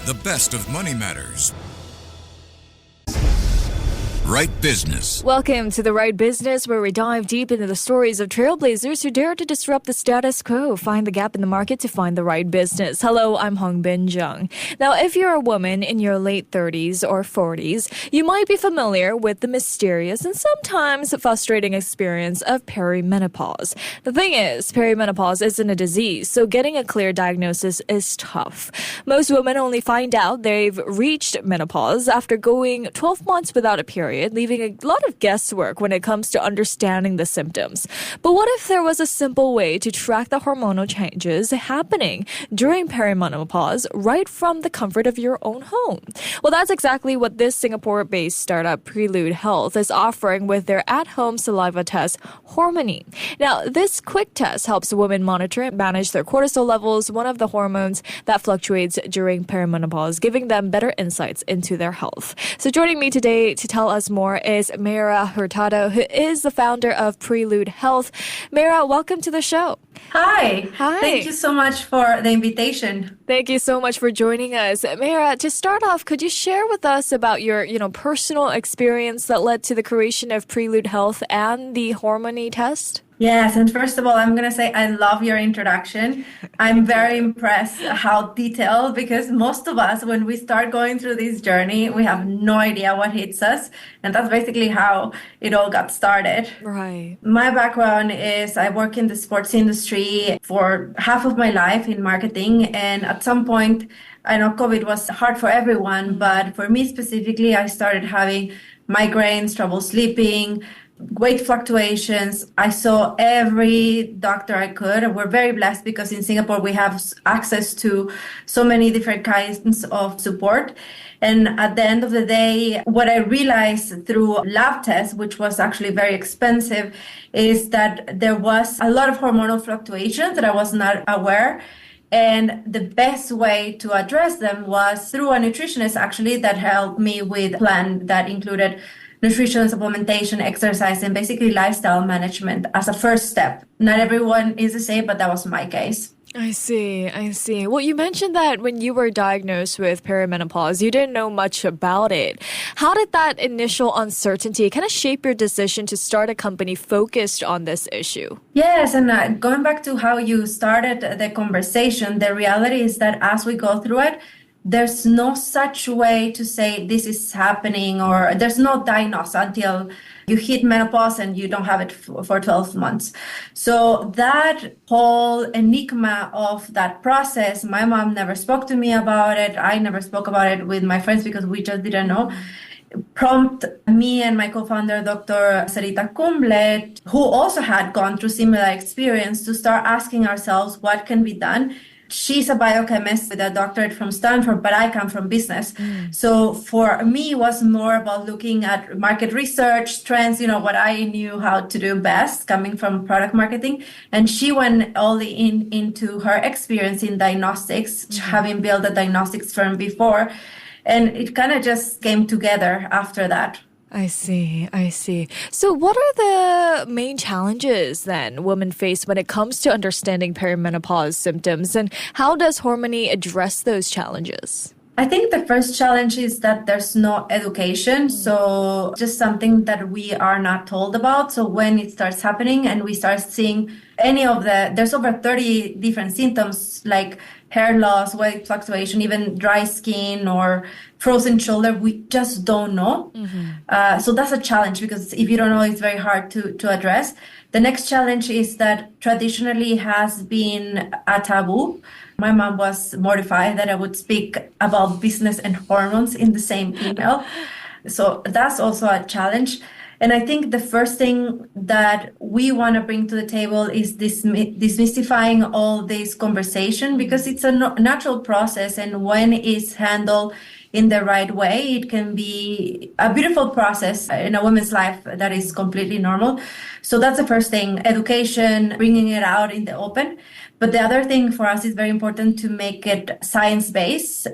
The best of Money Matters. Right Business. Welcome to The Right Business, where we dive deep into the stories of trailblazers who dare to disrupt the status quo, find the gap in the market to find the right business. Hello, I'm Hongbin Jeong. Now, if you're a woman in your late 30s or 40s, you might be familiar with the mysterious and sometimes frustrating experience of perimenopause. The thing is, perimenopause isn't a disease, so getting a clear diagnosis is tough. Most women only find out they've reached menopause after going 12 months without a period, leaving a lot of guesswork when it comes to understanding the symptoms. But what if there was a simple way to track the hormonal changes happening during perimenopause right from the comfort of your own home? Well, that's exactly what this Singapore-based startup Prelude Health is offering with their at-home saliva test, Hormony. Now, this quick test helps women monitor and manage their cortisol levels, one of the hormones that fluctuates during perimenopause, giving them better insights into their health. So joining me today to tell us more is Mayra Hurtado, who is the founder of Prelude Health. Mayra, welcome to the show. Hi. Hi. Thank you so much for the invitation. Thank you so much for joining us. Mayra, to start off, could you share with us about your, personal experience that led to the creation of Prelude Health and the Hormony test? Yes, and first of all, I'm going to say I love your introduction. I'm very impressed how detailed, because most of us, when we start going through this journey, we have no idea what hits us. And that's basically how it all got started. Right. My background is I work in the sports industry for half of my life in marketing. And at some point, I know COVID was hard for everyone, but for me specifically, I started having migraines, trouble sleeping, weight fluctuations. I saw every doctor I could. We're very blessed because in Singapore we have access to so many different kinds of support. And at the end of the day, what I realized through lab tests, which was actually very expensive, is that there was a lot of hormonal fluctuations that I was not aware. And the best way to address them was through a nutritionist, actually, that helped me with a plan that included nutrition, supplementation, exercise, and basically lifestyle management as a first step. Not everyone is the same, but that was my case. I see. Well, you mentioned that when you were diagnosed with perimenopause, you didn't know much about it. How did that initial uncertainty kind of shape your decision to start a company focused on this issue? Yes, and going back to how you started the conversation, the reality is that as we go through it, there's no such way to say this is happening, or there's no diagnosis until you hit menopause and you don't have it for 12 months. So that whole enigma of that process, my mom never spoke to me about it. I never spoke about it with my friends because we just didn't know. Prompt me and my co-founder, Dr. Sarita Kumble, who also had gone through similar experience, to start asking ourselves what can be done. She's a biochemist with a doctorate from Stanford, but I come from business. So for me, it was more about looking at market research, trends, what I knew how to do best, coming from product marketing. And she went all into her experience in diagnostics, having built a diagnostics firm before. And it kind of just came together after that. I see. So what are the main challenges then women face when it comes to understanding perimenopause symptoms, and how does Hormony address those challenges? I think the first challenge is that there's no education. So just something that we are not told about. So when it starts happening and we start seeing there's over 30 different symptoms like hair loss, weight fluctuation, even dry skin or frozen shoulder, we just don't know. So that's a challenge, because if you don't know, it's very hard to address. The next challenge is that traditionally has been a taboo. My mom was mortified that I would speak about business and hormones in the same email. So that's also a challenge. And I think the first thing that we want to bring to the table is demystifying all this conversation, because it's a natural process, and when it's handled in the right way, it can be a beautiful process in a woman's life that is completely normal. So that's the first thing, education, bringing it out in the open. But the other thing for us is very important to make it science-based.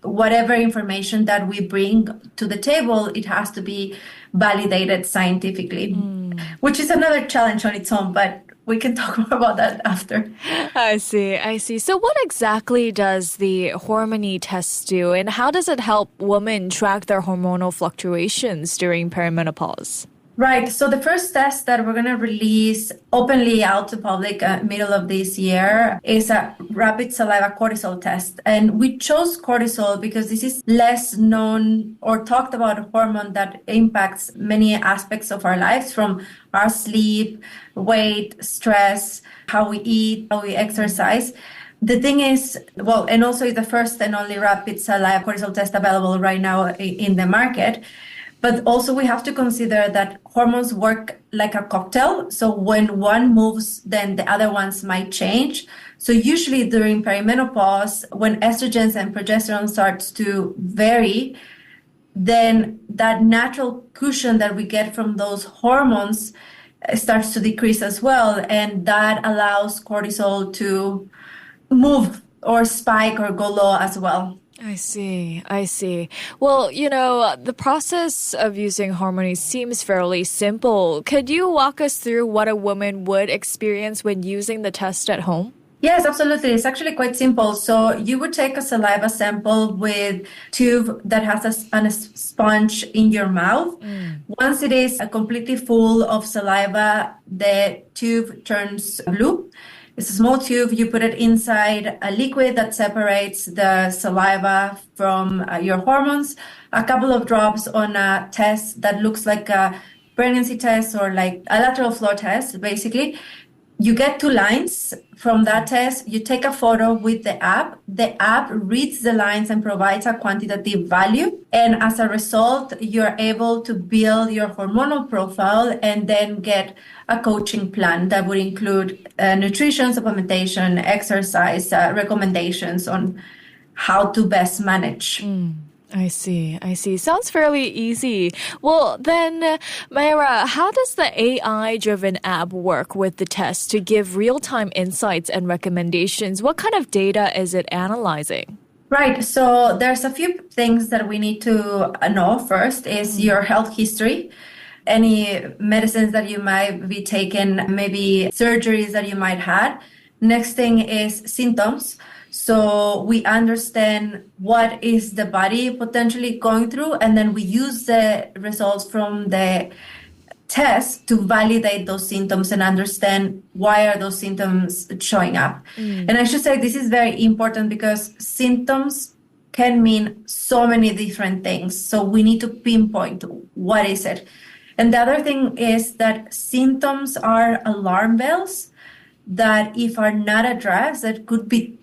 Whatever information that we bring to the table, it has to be validated scientifically, which is another challenge on its own. But we can talk more about that after. I see, I see. So what exactly does the Hormony test do, and how does it help women track their hormonal fluctuations during perimenopause? Right. So the first test that we're going to release openly out to public middle of this year is a rapid saliva cortisol test. And we chose cortisol because this is less known or talked about hormone that impacts many aspects of our lives, from our sleep, weight, stress, how we eat, how we exercise. The thing is, well, and also it's the first and only rapid saliva cortisol test available right now in the market. But also we have to consider that hormones work like a cocktail. So when one moves, then the other ones might change. So usually during perimenopause, when estrogens and progesterone starts to vary, then that natural cushion that we get from those hormones starts to decrease as well. And that allows cortisol to move or spike or go low as well. I see. I see. Well, the process of using Hormony seems fairly simple. Could you walk us through what a woman would experience when using the test at home? Yes, absolutely. It's actually quite simple. So you would take a saliva sample with tube that has a sponge in your mouth. Once it is completely full of saliva, the tube turns blue. It's a small tube. You put it inside a liquid that separates the saliva from your hormones. A couple of drops on a test that looks like a pregnancy test or like a lateral flow test, basically. You get 2 lines from that test. You take a photo with the app. The app reads the lines and provides a quantitative value. And as a result, you're able to build your hormonal profile and then get a coaching plan that would include nutrition, supplementation, exercise, recommendations on how to best manage. I see. I see. Sounds fairly easy. Well, then, Mayra, how does the AI-driven app work with the test to give real-time insights and recommendations? What kind of data is it analyzing? Right. So there's a few things that we need to know. First is your health history, any medicines that you might be taking, maybe surgeries that you might have. Next thing is symptoms. So we understand what is the body potentially going through, and then we use the results from the test to validate those symptoms and understand why are those symptoms showing up. And I should say this is very important because symptoms can mean so many different things. So we need to pinpoint what is it. And the other thing is that symptoms are alarm bells that if are not addressed, that could be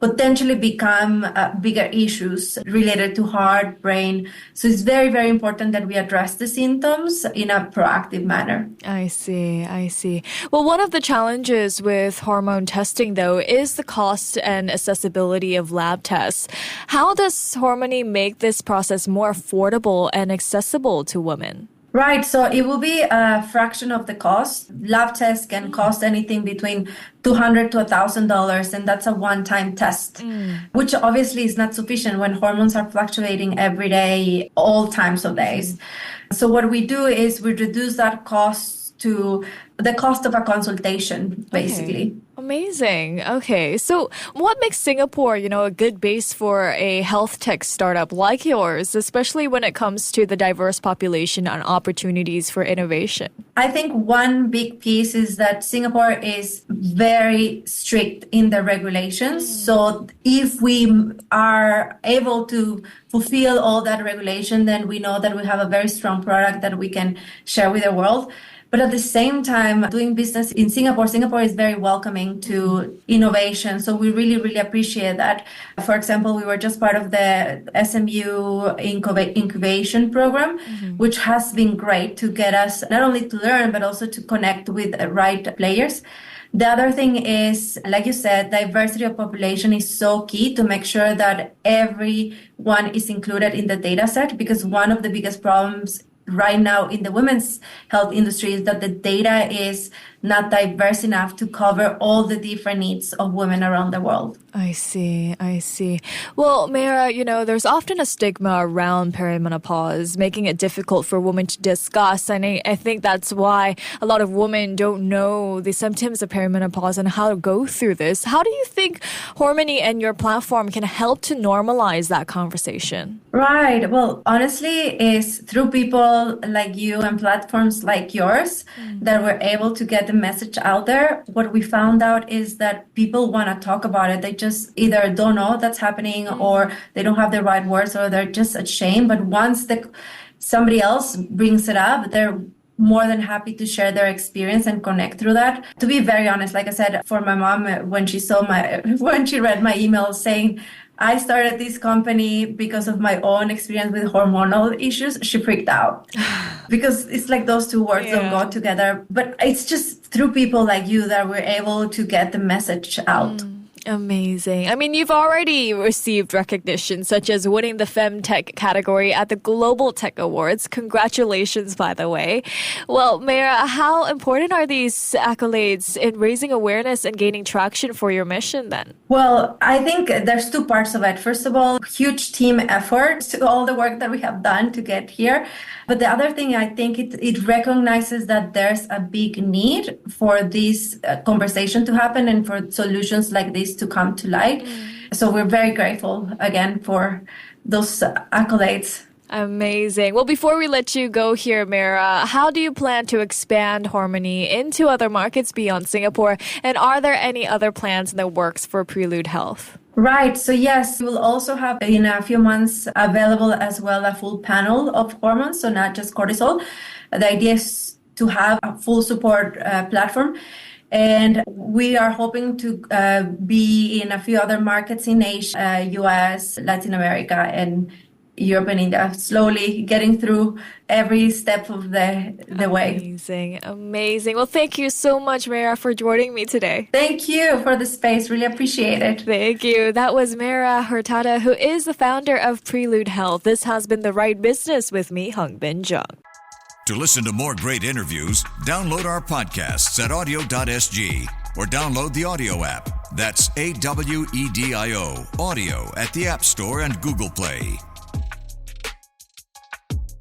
potentially become bigger issues related to heart, brain. So it's very, very important that we address the symptoms in a proactive manner. I see. I see. Well, one of the challenges with hormone testing, though, is the cost and accessibility of lab tests. How does Hormony make this process more affordable and accessible to women? Right. So it will be a fraction of the cost. Lab tests can cost anything between $200 to $1,000, and that's a one-time test, which obviously is not sufficient when hormones are fluctuating every day, all times of days. So what we do is we reduce that cost to the cost of a consultation, basically. Okay. Amazing. Okay. So what makes Singapore, a good base for a health tech startup like yours, especially when it comes to the diverse population and opportunities for innovation? I think one big piece is that Singapore is very strict in the regulations. So if we are able to fulfill all that regulation, then we know that we have a very strong product that we can share with the world. But at the same time, doing business in Singapore is very welcoming to innovation. So we really, really appreciate that. For example, we were just part of the SMU incubation program, which has been great to get us not only to learn, but also to connect with the right players. The other thing is, like you said, diversity of population is so key to make sure that everyone is included in the data set, because one of the biggest problems right now in the women's health industry is that the data is not diverse enough to cover all the different needs of women around the world. I see. Well, Mayra, there's often a stigma around perimenopause, making it difficult for women to discuss. And I think that's why a lot of women don't know the symptoms of perimenopause and how to go through this. How do you think Hormony and your platform can help to normalize that conversation? Right. Well, honestly, it's through people like you and platforms like yours that we're able to get the message out there. What we found out is that people want to talk about it. They just either don't know that's happening or they don't have the right words or they're just ashamed. But once somebody else brings it up, they're more than happy to share their experience and connect through that. To be very honest, like I said, for my mom, when she read my email saying, I started this company because of my own experience with hormonal issues, she freaked out because it's like those two words don't go together. But it's just through people like you that we're able to get the message out. Amazing. I mean, you've already received recognition, such as winning the FemTech category at the Global Tech Awards. Congratulations, by the way. Well, Mayra, how important are these accolades in raising awareness and gaining traction for your mission then? Well, I think there's two parts of it. First of all, huge team effort to all the work that we have done to get here. But the other thing, I think it recognizes that there's a big need for this conversation to happen and for solutions like this to come to light. So we're very grateful again for those accolades. Amazing. Well, before we let you go here, Mayra, how do you plan to expand Hormony into other markets beyond Singapore? And are there any other plans in the works for Prelude Health? Right. So yes, we'll also have in a few months available as well a full panel of hormones, so not just cortisol. The idea is to have a full support platform. And we are hoping to be in a few other markets in Asia, US, Latin America, and Europe and India, slowly getting through every step of the way. Amazing. Well, thank you so much, Mayra, for joining me today. Thank you for the space. Really appreciate it. Thank you. That was Mayra Hurtado, who is the founder of Prelude Health. This has been The Right Business with me, Hongbin Jeong. To listen to more great interviews, download our podcasts at audio.sg or download the audio app. That's AWEDIO, audio at the App Store and Google Play.